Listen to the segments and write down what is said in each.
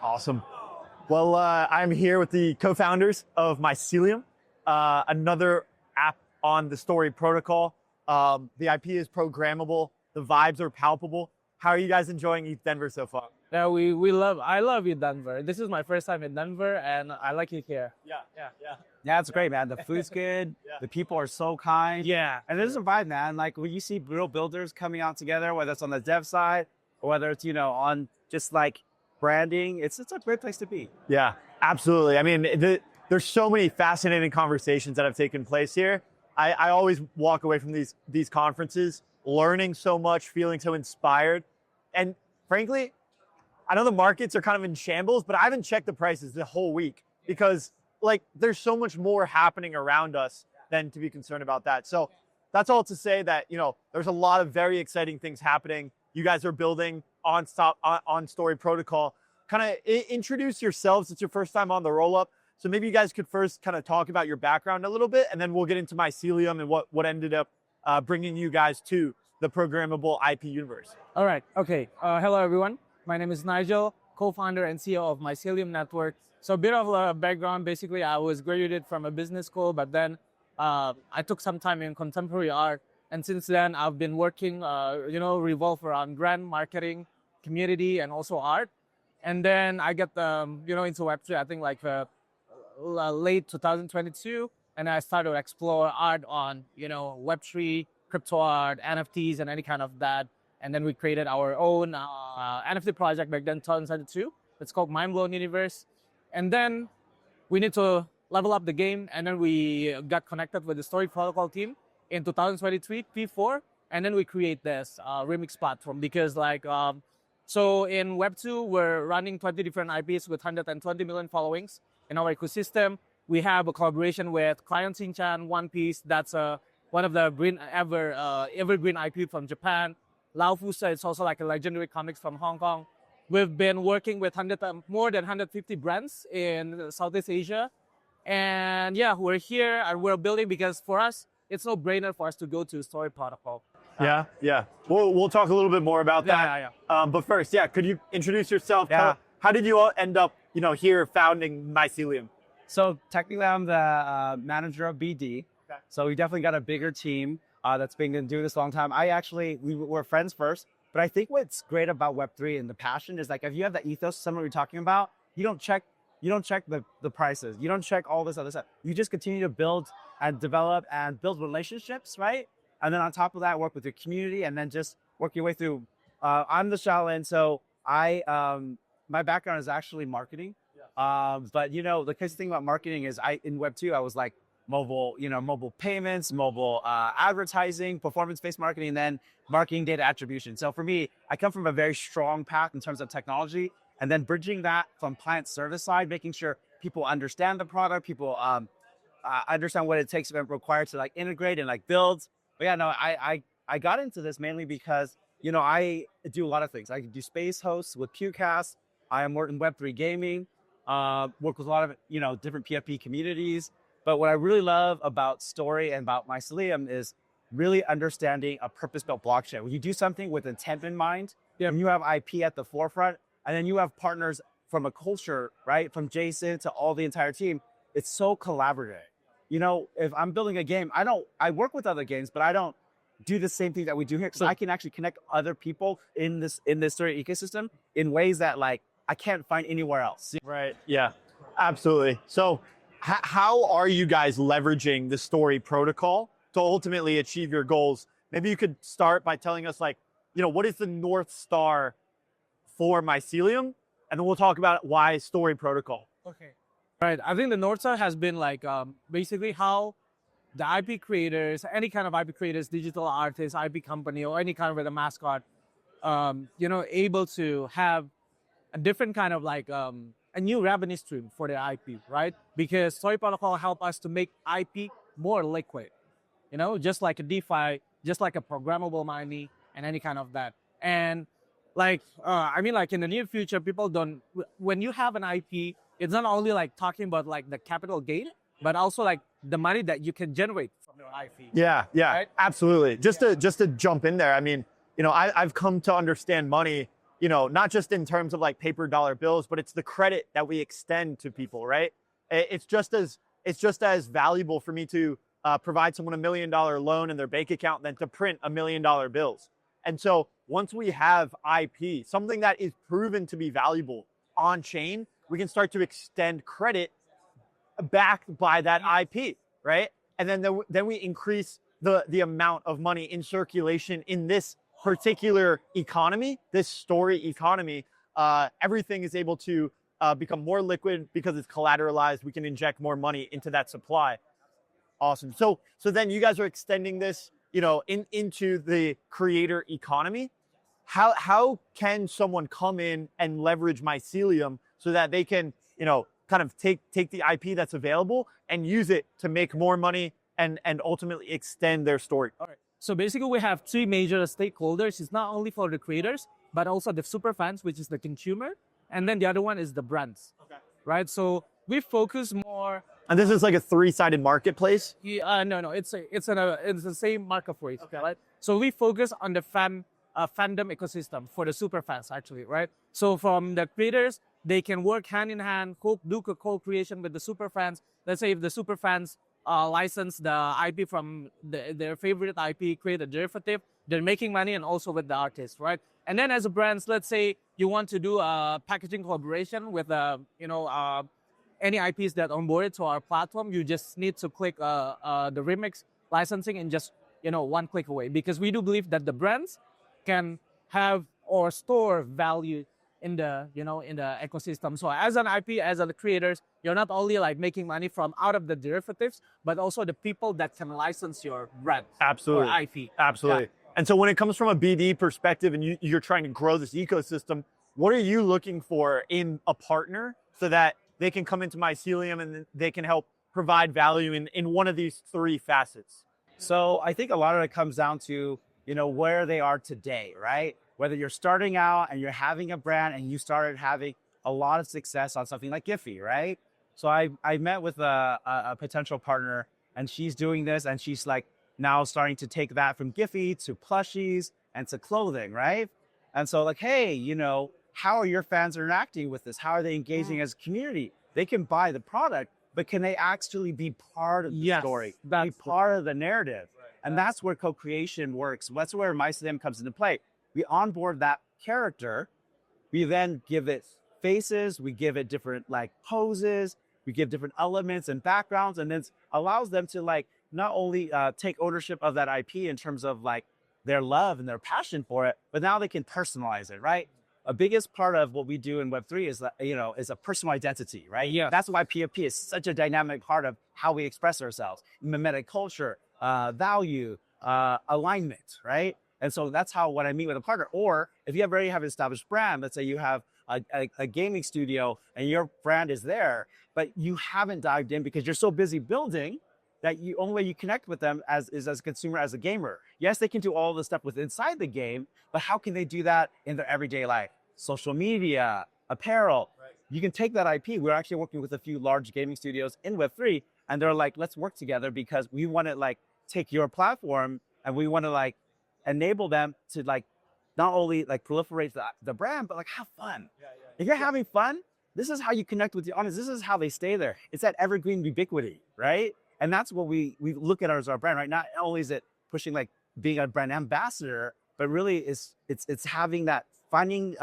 Awesome. Well, I'm here with the co-founders of Mycelium, another app on the Story protocol. The IP is programmable. The vibes are palpable. How are you guys enjoying ETH Denver so far? Yeah, I love it, Denver. This is my first time in Denver, and I like it here. Yeah, it's great, man. The food's good. Yeah. The people are so kind. Yeah, And there's a vibe, man. Like when you see real builders coming out together, whether it's on the dev side or whether it's, on just like branding, it's a great place to be. Yeah, absolutely. I mean, there's so many fascinating conversations that have taken place here. I always walk away from these conferences learning so much, feeling so inspired. And frankly, I know the markets are kind of in shambles, but I haven't checked the prices the whole week because there's so much more happening around us than to be concerned about that. So that's all to say that, there's a lot of very exciting things happening. You guys are building on Story protocol. Kind of introduce yourselves. It's your first time on the roll-up. So maybe you guys could first kind of talk about your background a little bit, and then we'll get into Mycelium and what ended up bringing you guys to the programmable IP universe. All right. Okay. Hello, everyone. My name is Nygel, co-founder and CEO of Mycelium Network. So a bit of a background. Basically, I was graduated from a business school, but then I took some time in contemporary art. And since then, I've been working, revolve around brand marketing, community, and also art. And then I get, into Web3, I think late 2022. And I started to explore art on, Web3, crypto art, NFTs, and any kind of that. And then we created our own NFT project back then, 2022. It's called Mind Blown Universe. And then we need to level up the game. And then we got connected with the Story Protocol team in 2023, P4. And then we create this remix platform because so in Web2, we're running 20 different IPs with 120 million followings in our ecosystem. We have a collaboration with Client Shin-chan, One Piece. That's one of the evergreen IP from Japan. Lao Fusa is also like a legendary comics from Hong Kong. We've been working with more than 150 brands in Southeast Asia. And yeah, we're here and we're building because for us, it's no brainer for us to go to Story Protocol. Yeah. We'll talk a little bit more about that. But first, could you introduce yourself? Yeah. How did you all end up, here founding Mycelium? So technically, I'm the manager of BD. Okay. So we definitely got a bigger team that's been doing this a long time. We were friends first, but I think what's great about Web3 and the passion is if you have that ethos, someone we're talking about, you don't check the prices. You don't check all this other stuff. You just continue to build and develop and build relationships, right? And then on top of that, work with your community and then just work your way through. I'm the Shaolin, so my background is actually marketing. But the crazy thing about marketing is in Web2, I was like mobile payments, mobile advertising, performance-based marketing, and then marketing data attribution. So for me, I come from a very strong path in terms of technology, and then bridging that from client service side, making sure people understand the product, people understand what it takes and required to integrate and build. But yeah, no, I got into this mainly because, I do a lot of things. I do space hosts with Pewcast. I am working Web3 gaming, work with a lot of, different PFP communities. But what I really love about Story and about Mycelium is really understanding a purpose-built blockchain. When you do something with intent in mind, and you have IP at the forefront, and then you have partners from a culture, right? From Jason to all the entire team, it's so collaborative. If I'm building a game, I work with other games, but I don't do the same thing that we do here because I can actually connect other people in this Story ecosystem in ways that I can't find anywhere else. Right. Yeah, absolutely. So how are you guys leveraging the Story protocol to ultimately achieve your goals? Maybe you could start by telling us what is the North Star for Mycelium? And then we'll talk about why Story protocol. Okay. Right. I think the North Star has been basically how the IP creators, any kind of IP creators, digital artists, IP company, or any kind of a mascot, able to have a different kind of a new revenue stream for their IP, right? Because Story Protocol help us to make IP more liquid, just like a DeFi, just like a programmable money and any kind of that. And in the near future, when you have an IP, it's not only talking about the capital gain, but also the money that you can generate from your IP. Yeah, right? Absolutely. Just to jump in there, I mean, I've come to understand money not just in terms of like paper dollar bills, but it's the credit that we extend to people, right? It's just as valuable for me to provide someone $1 million loan in their bank account than to print $1 million bills. And so once we have IP, something that is proven to be valuable on chain, we can start to extend credit backed by that IP, right? And then we increase the amount of money in circulation in this particular economy, this story economy. Everything is able to become more liquid because it's collateralized. We can inject more money into that supply. Awesome. So then you guys are extending this, into the creator economy. How can someone come in and leverage Mycelium so that they can, kind of take the IP that's available and use it to make more money and ultimately extend their story? All right. So basically, we have three major stakeholders. It's not only for the creators, but also the super fans, which is the consumer, and then the other one is the brands. Okay. Right. So we focus more. And this is like a three-sided marketplace. No, it's the same marketplace. Okay. Right. So we focus on the fandom ecosystem for the super fans, actually, right? So from the creators, they can work hand in hand, do co-creation with the super fans. Let's say if the super fans license the IP from their favorite IP, create a derivative, they're making money, and also with the artist, right? And then as a brand, let's say you want to do a packaging collaboration with any IPs that onboarded to our platform, you just need to click the remix licensing and just one click away, because we do believe that the brands can have or store value in the ecosystem. So as an IP, as the creators, you're not only like making money from out of the derivatives, but also the people that can license your brand. Absolutely. Or IP. Absolutely. Yeah. And so when it comes from a BD perspective and you're trying to grow this ecosystem, what are you looking for in a partner so that they can come into Mycelium and they can help provide value in one of these three facets? So I think a lot of it comes down to, where they are today, right? Whether you're starting out and you're having a brand and you started having a lot of success on something like Giphy, right? So I met with a potential partner, and she's doing this, and she's like now starting to take that from Giphy to plushies and to clothing, right? And so like, hey, how are your fans interacting with this? How are they engaging as a community? They can buy the product, but can they actually be part of the story, be part of the narrative? Right. And that's where co-creation works. That's where Mycelium comes into play. We onboard that character. We then give it faces. We give it different like poses. We give different elements and backgrounds, and then allows them to like not only take ownership of that IP in terms of like their love and their passion for it, but now they can personalize it, right? A biggest part of what we do in Web3 is that, is a personal identity, right? Yeah. That's why PFP is such a dynamic part of how we express ourselves. Mimetic culture, value, alignment, right? And so that's how when I meet with a partner, or if you already have an established brand, let's say you have a gaming studio and your brand is there, but you haven't dived in because you're so busy building that the only way you connect with them is as a consumer, as a gamer. Yes, they can do all the stuff with inside the game, but how can they do that in their everyday life? Social media, apparel. Right. You can take that IP. We're actually working with a few large gaming studios in Web3, and they're like, let's work together because we want to like take your platform and we want to like enable them to like not only like proliferate the brand, but like have fun. Yeah. If you're having fun, this is how you connect with your audience. This is how they stay there. It's that evergreen ubiquity, right? And that's what we look at as our brand, right? Not only is it pushing like being a brand ambassador, but really it's having that, finding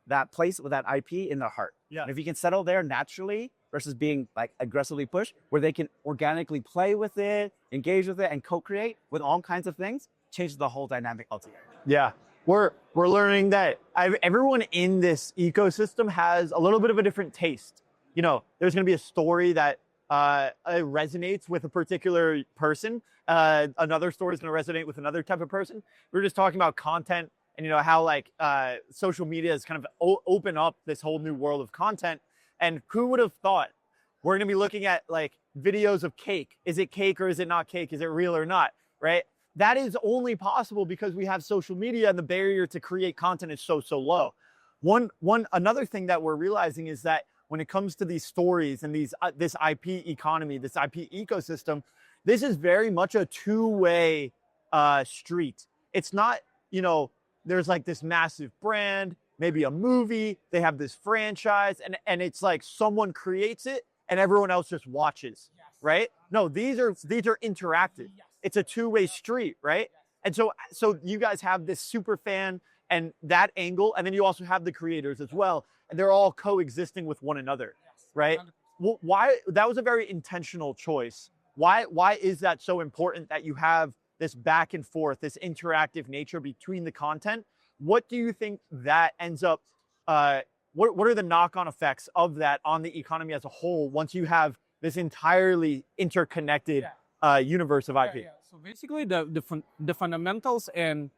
that place with that IP in the heart. Yeah. And if you can settle there naturally versus being like aggressively pushed, where they can organically play with it, engage with it, and co-create with all kinds of things, changes the whole dynamic altogether. Yeah. We're learning that everyone in this ecosystem has a little bit of a different taste. There's going to be a story that resonates with a particular person. Another story is going to resonate with another type of person. We were just talking about content and how like social media has kind of opened up this whole new world of content. And who would have thought we're going to be looking at like videos of cake? Is it cake or is it not cake? Is it real or not? Right? That is only possible because we have social media and the barrier to create content is so low. Another thing that we're realizing is that when it comes to these stories and this IP economy, this IP ecosystem, this is very much a two-way street. It's not, there's like this massive brand maybe a movie, they have this franchise, and it's like someone creates it and everyone else just watches, right? No, these are interactive. It's a two-way street, right? And so you guys have this super fan and that angle, and then you also have the creators as well, and they're all coexisting with one another, right? Well, why, that was a very intentional choice. Why is that so important that you have this back and forth, this interactive nature between the content? What do you think that ends up, what are the knock-on effects of that on the economy as a whole once you have this entirely interconnected universe of IP? So basically the fundamentals and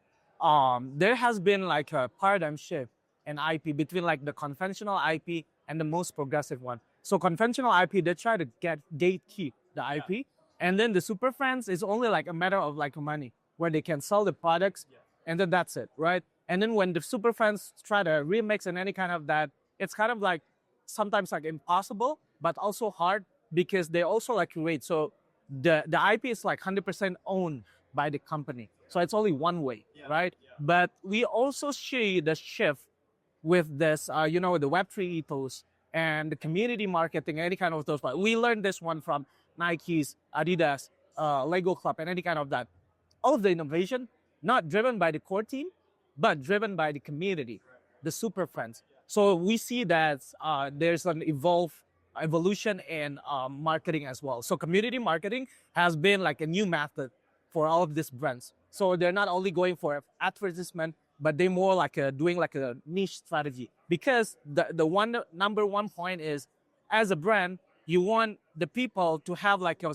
there has been like a paradigm shift in IP between like the conventional IP and the most progressive one. So conventional IP, they try to gatekeep the IP. And then the super fans is only like a matter of like money, where they can sell the products and then that's it, right? And then when the super fans try to remix and any kind of that, it's kind of like sometimes like impossible, but also hard because they also like create. So the IP is like 100% owned by the company. So it's only one way, right? But we also see the shift with this, the Web3 ethos and the community marketing, any kind of those. But we learned this one from Nike's, Adidas, Lego Club, and any kind of that. All of the innovation, not driven by the core team, but driven by the community, the super friends. So we see that there's an evolution in marketing as well. So community marketing has been like a new method for all of these brands. So they're not only going for advertisement, but they're more like doing like a niche strategy. Because the number one point is, as a brand, you want the people to have like a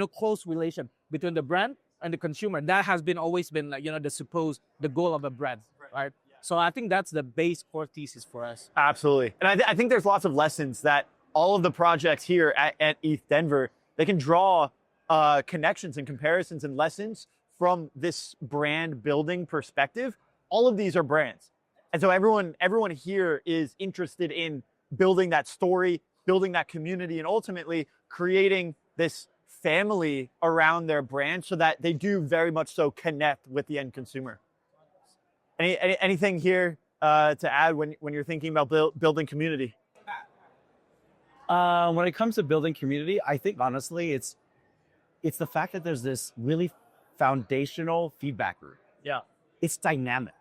close relation between the brand and the consumer. That has always been like the goal of a brand, right? So I think that's the base core thesis for us. Absolutely. And I think there's lots of lessons that all of the projects here at ETH Denver, they can draw connections and comparisons and lessons from this brand building perspective. All of these are brands. And so everyone here is interested in building that story, building that community, and ultimately creating this family around their brand so that they do very much so connect with the end consumer. Anything here to add when you're thinking about building community? When it comes to building community, I think honestly, it's the fact that there's this really foundational feedback loop. Yeah. It's dynamic.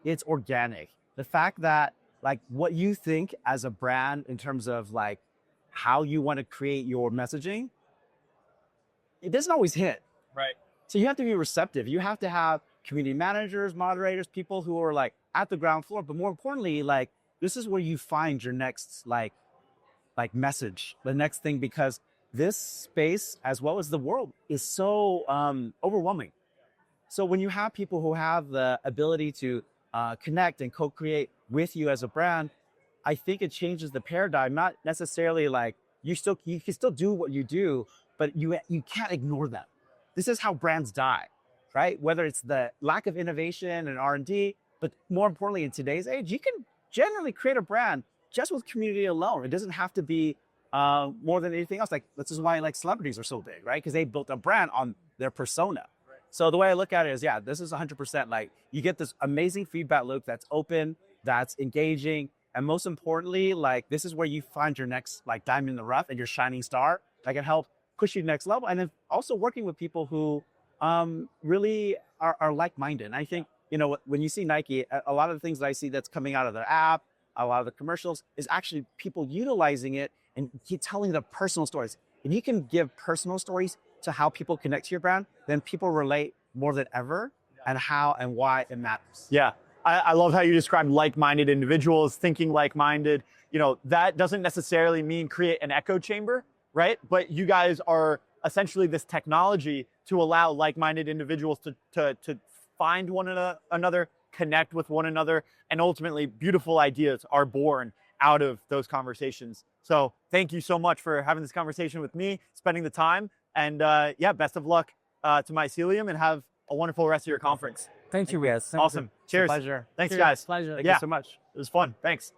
It's organic. The fact that like what you think as a brand in terms of like how you want to create your messaging, it doesn't always hit. Right. So you have to be receptive. You have to have community managers, moderators, people who are like at the ground floor. But more importantly, like this is where you find your next like message, the next thing, because this space as well as the world is so overwhelming. So when you have people who have the ability to connect and co-create with you as a brand, I think it changes the paradigm. Not necessarily like you can still do what you do, but you can't ignore them. This is how brands die, right? Whether it's the lack of innovation and R&D, but more importantly, in today's age, you can generally create a brand just with community alone. It doesn't have to be more than anything else. Like this is why like celebrities are so big, right? Because they built a brand on their persona. So the way I look at it is, yeah, this is 100% like you get this amazing feedback loop that's open, that's engaging, and most importantly, like this is where you find your next like diamond in the rough and your shining star that can help push you to the next level. And then also working with people who really are like-minded. And I think, when you see Nike, a lot of the things that I see that's coming out of their app, a lot of the commercials is actually people utilizing it and keep telling the personal stories. If you can give personal stories to how people connect to your brand, then people relate more than ever and how and why it matters. Yeah. I love how you describe like-minded individuals, thinking like-minded. That doesn't necessarily mean create an echo chamber, right? But you guys are essentially this technology to allow like-minded individuals to find one another, connect with one another, and ultimately beautiful ideas are born out of those conversations. So thank you so much for having this conversation with me, spending the time, and best of luck to Mycelium, and have a wonderful rest of your conference. Thank you, guys. Awesome. Cheers. Pleasure. Thanks, Cheers. guys. Pleasure. Thank you so much. It was fun. Thanks.